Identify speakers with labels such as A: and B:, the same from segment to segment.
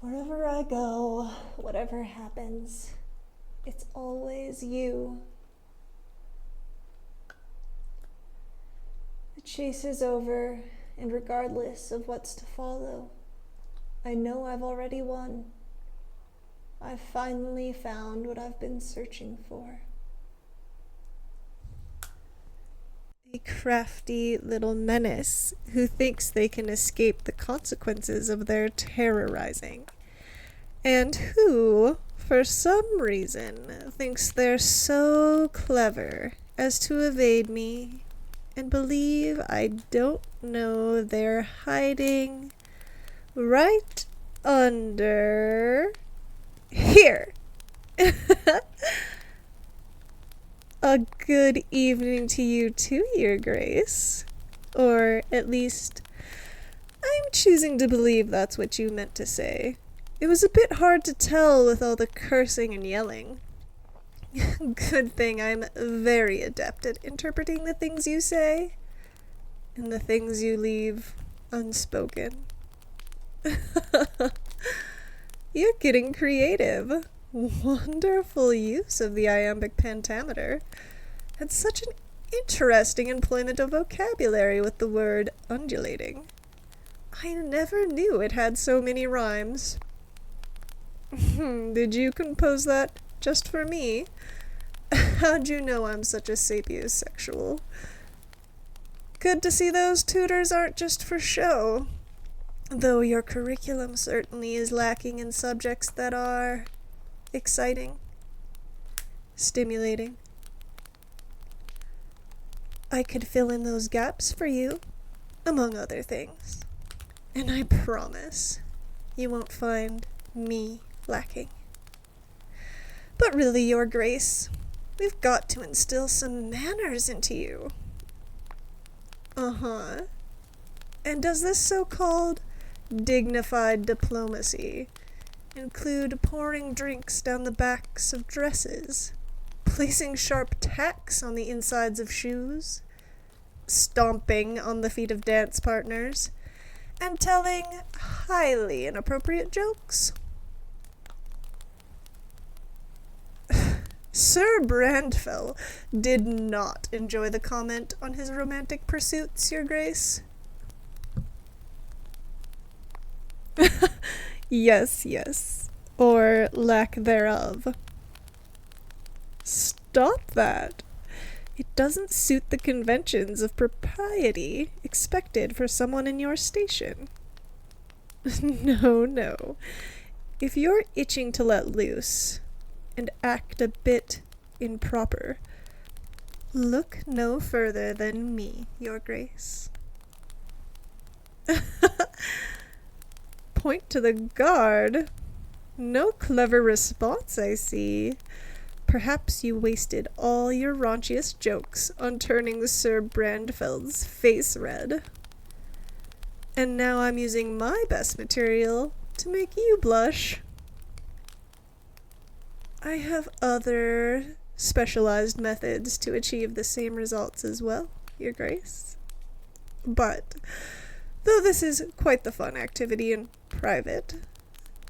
A: Wherever I go, whatever happens, it's always you. The chase is over, and regardless of what's to follow, I know I've already won. I've finally found what I've been searching for. A crafty little menace who thinks they can escape the consequences of their terrorizing, and who, for some reason, thinks they're so clever as to evade me and believe I don't know they're hiding right under here. A good evening to you too, Your Grace. Or at least, I'm choosing to believe that's what you meant to say. It was a bit hard to tell with all the cursing and yelling. Good thing I'm very adept at interpreting the things you say, and the things you leave unspoken. You're getting creative. Wonderful use of the iambic pentameter. Had such an interesting employment of vocabulary with the word undulating. I never knew it had so many rhymes. Did you compose that just for me? How'd you know I'm such a sapiosexual? Good to see those tutors aren't just for show, though your curriculum certainly is lacking in subjects that are exciting, stimulating. I could fill in those gaps for you, among other things, and I promise you won't find me lacking. But really, Your Grace, we've got to instill some manners into you. Uh-huh. And does this so-called dignified diplomacy include pouring drinks down the backs of dresses, placing sharp tacks on the insides of shoes, stomping on the feet of dance partners, and telling highly inappropriate jokes? Sir Brandfell did not enjoy the comment on his romantic pursuits, Your Grace. Yes, or lack thereof. Stop that. It doesn't suit the conventions of propriety expected for someone in your station. No. If you're itching to let loose and act a bit improper, look no further than me, Your Grace. Point to the guard. No clever response, I see. Perhaps you wasted all your raunchiest jokes on turning Sir Brandfeld's face red. And now I'm using my best material to make you blush. I have other specialized methods to achieve the same results as well, Your Grace. But though this is quite the fun activity in private,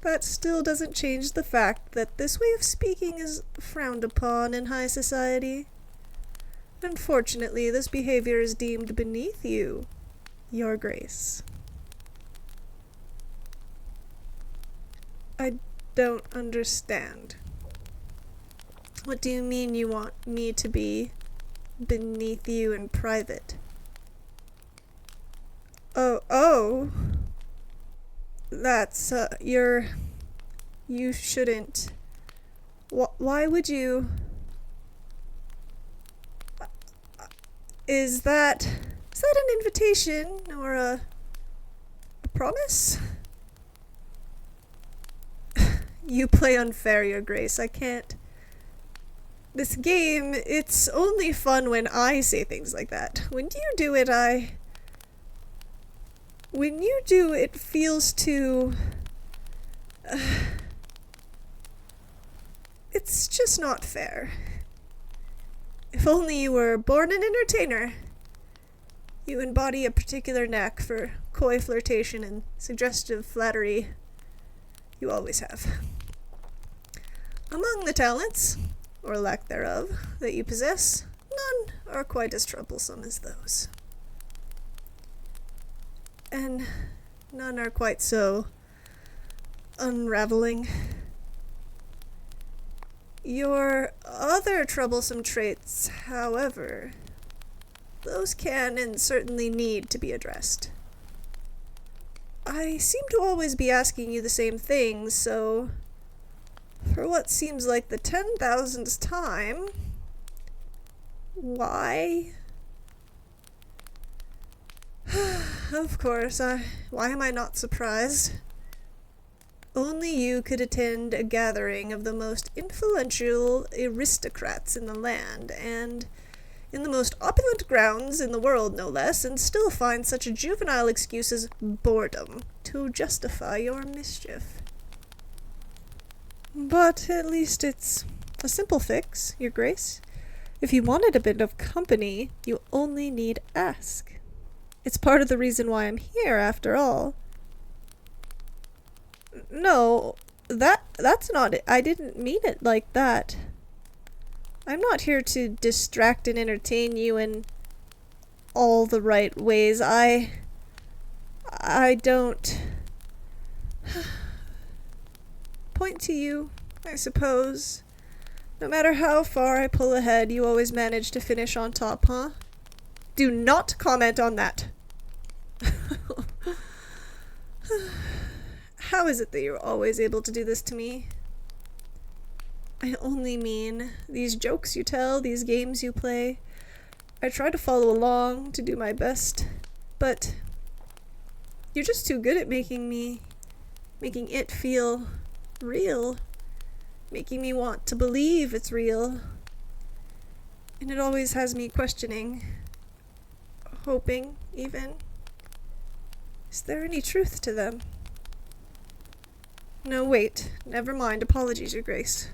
A: that still doesn't change the fact that this way of speaking is frowned upon in high society. Unfortunately, this behavior is deemed beneath you, Your Grace. I don't understand. What do you mean you want me to be beneath you in private? Oh. That's, you shouldn't. Why would you? Is that an invitation or a promise? You play unfair, Your Grace. I can't. This game, it's only fun when I say things like that. When you do it, When you do, it feels too... it's just not fair. If only you were born an entertainer. You embody a particular knack for coy flirtation and suggestive flattery. You always have. Among the talents, or lack thereof, that you possess, none are quite as troublesome as those. And none are quite so unraveling. Your other troublesome traits, however, those can and certainly need to be addressed. I seem to always be asking you the same things, so for what seems like the 10,000th time, why? Of course, why am I not surprised? Only you could attend a gathering of the most influential aristocrats in the land, and in the most opulent grounds in the world, no less, and still find such a juvenile excuse as boredom to justify your mischief. But at least it's a simple fix, Your Grace. If you wanted a bit of company, you only need ask. It's part of the reason why I'm here, after all. No, that's not it. I didn't mean it like that. I'm not here to distract and entertain you in all the right ways. I don't point to you, I suppose. No matter how far I pull ahead, you always manage to finish on top, huh? Do not comment on that. How is it that you're always able to do this to me? I only mean these jokes you tell, these games you play. I try to follow along, to do my best, but you're just too good at making it feel real, making me want to believe it's real. And it always has me questioning, hoping, even. Is there any truth to them? No, wait. Never mind. Apologies, Your Grace.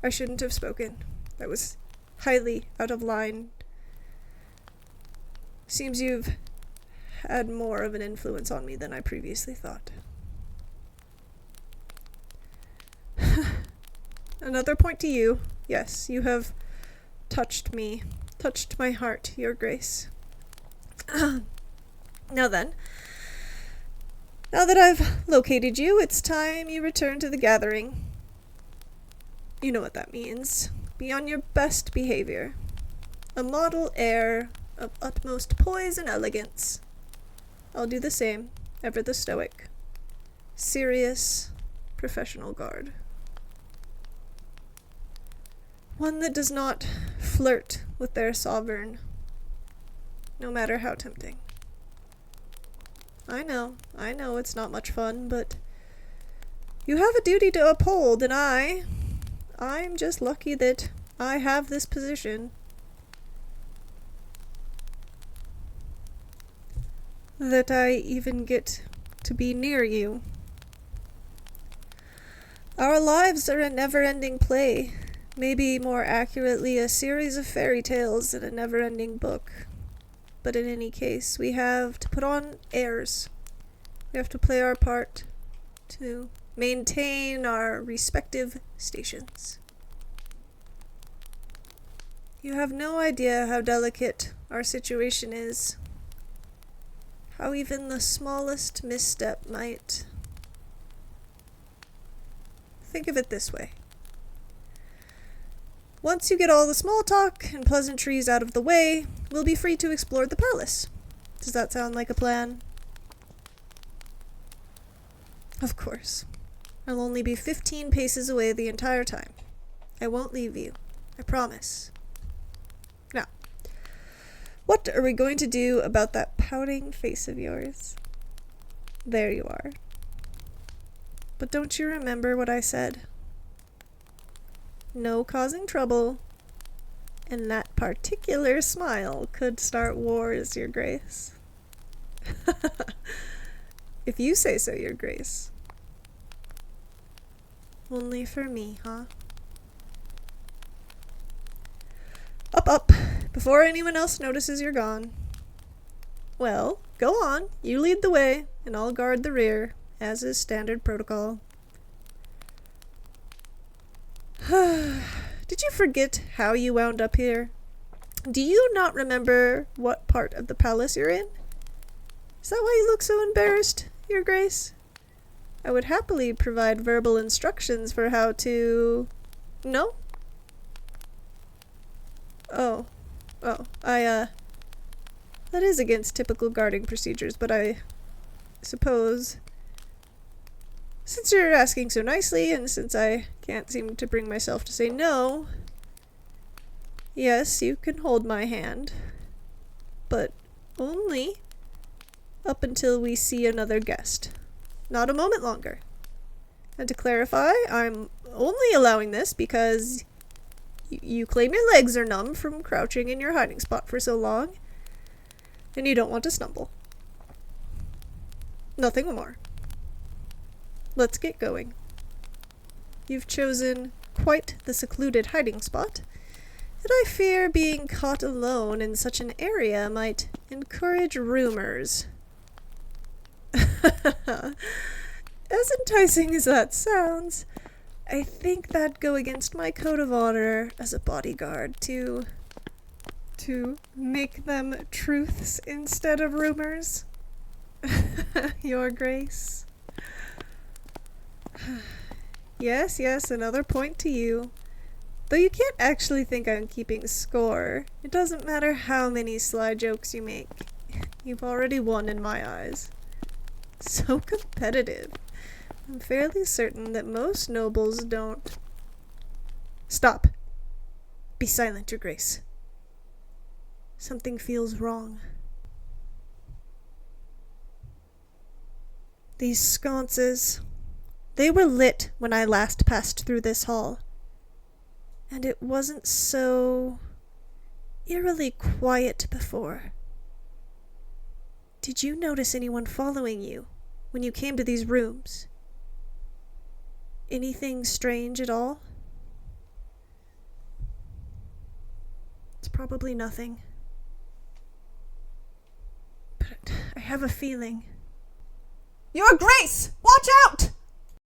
A: I shouldn't have spoken. That was highly out of line. Seems you've had more of an influence on me than I previously thought. Another point to you. Yes, you have touched me. Touched my heart, Your Grace. Now then, now that I've located you, it's time you return to the gathering. You know what that means. Be on your best behavior. A model air of utmost poise and elegance. I'll do the same, ever the stoic. Serious, professional guard. One that does not flirt with their sovereign, no matter how tempting. I know it's not much fun, but you have a duty to uphold, and I'm just lucky that I have this position. That I even get to be near you. Our lives are a never-ending play. Maybe more accurately, a series of fairy tales in a never-ending book. But in any case, we have to put on airs. We have to play our part to maintain our respective stations. You have no idea how delicate our situation is. How even the smallest misstep might... Think of it this way. Once you get all the small talk and pleasantries out of the way, we'll be free to explore the palace. Does that sound like a plan? Of course. I'll only be 15 paces away the entire time. I won't leave you. I promise. Now, what are we going to do about that pouting face of yours? There you are. But don't you remember what I said? No causing trouble, and that particular smile could start wars, Your Grace. If you say so, Your Grace. Only for me, huh? Up, before anyone else notices you're gone. Well, go on, you lead the way, and I'll guard the rear, as is standard protocol. Did you forget how you wound up here? Do you not remember what part of the palace you're in? Is that why you look so embarrassed, Your Grace? I would happily provide verbal instructions for how to... No? Oh, that is against typical guarding procedures, but I suppose... Since you're asking so nicely, and since I can't seem to bring myself to say no... Yes, you can hold my hand. But only up until we see another guest. Not a moment longer. And to clarify, I'm only allowing this because you claim your legs are numb from crouching in your hiding spot for so long, and you don't want to stumble. Nothing more. Let's get going. You've chosen quite the secluded hiding spot, and I fear being caught alone in such an area might encourage rumors. As enticing as that sounds, I think that'd go against my code of honor as a bodyguard to make them truths instead of rumors. Your Grace. Yes, another point to you. Though you can't actually think I'm keeping score, it doesn't matter how many sly jokes you make. You've already won in my eyes. So competitive. I'm fairly certain that most nobles don't... Stop. Be silent, Your Grace. Something feels wrong. These sconces, they were lit when I last passed through this hall. And it wasn't so eerily quiet before. Did you notice anyone following you when you came to these rooms? Anything strange at all? It's probably nothing. But I have a feeling.
B: Your Grace! Watch out!